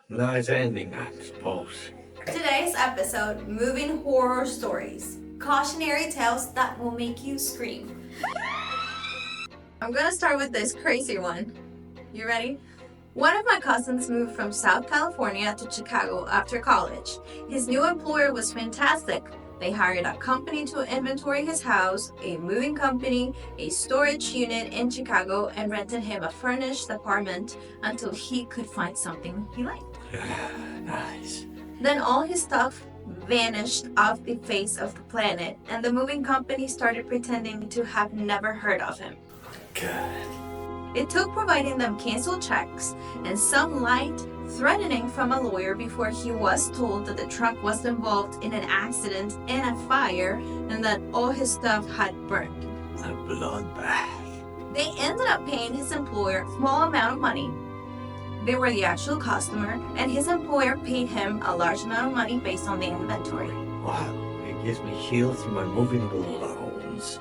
Nice ending, I suppose. Today's episode, moving horror stories. Cautionary tales that will make you scream. I'm gonna start with this crazy one. You ready? One of my cousins moved from South California to Chicago after college. His new employer was fantastic. They hired a company to inventory his house, a moving company, a storage unit in Chicago, and rented him a furnished apartment until he could find something he liked. Nice. Then all his stuff vanished off the face of the planet, and the moving company started pretending to have never heard of him. Good. It took providing them canceled checks and some light threatening from a lawyer before he was told that the truck was involved in an accident and a fire and that all his stuff had burned. A bloodbath. They ended up paying his employer a small amount of money. They were the actual customer, and his employer paid him a large amount of money based on the inventory. Wow, it gives me chills through my moving bones.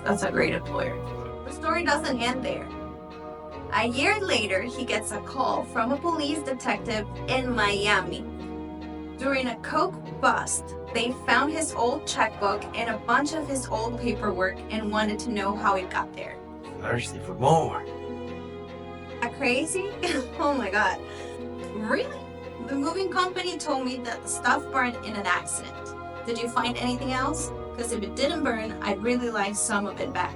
That's a great employer. The story doesn't end there. A year later, he gets a call from a police detective in Miami. During a coke bust, they found his old checkbook and a bunch of his old paperwork and wanted to know how it got there. Thirsty for more. Crazy? Oh my god. Really? The moving company told me that the stuff burned in an accident. Did you find anything else? Because if it didn't burn, I'd really like some of it back.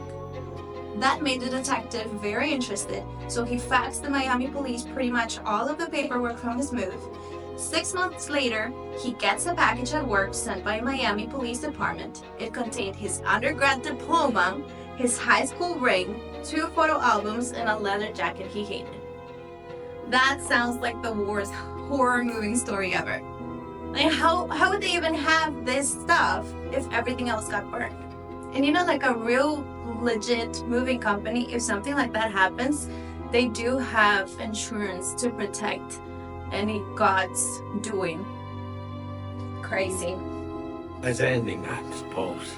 That made the detective very interested, so he faxed the Miami police pretty much all of the paperwork from his move. 6 months later, he gets a package at work sent by Miami Police Department. It contained his undergrad diploma, his high school ring, 2 photo albums, and a leather jacket he hated. That sounds like the worst horror moving story ever. Like how would they even have this stuff if everything else got burned? And you know, like a real legit moving company, if something like that happens, they do have insurance to protect any God's doing. Crazy. Nice ending, I suppose.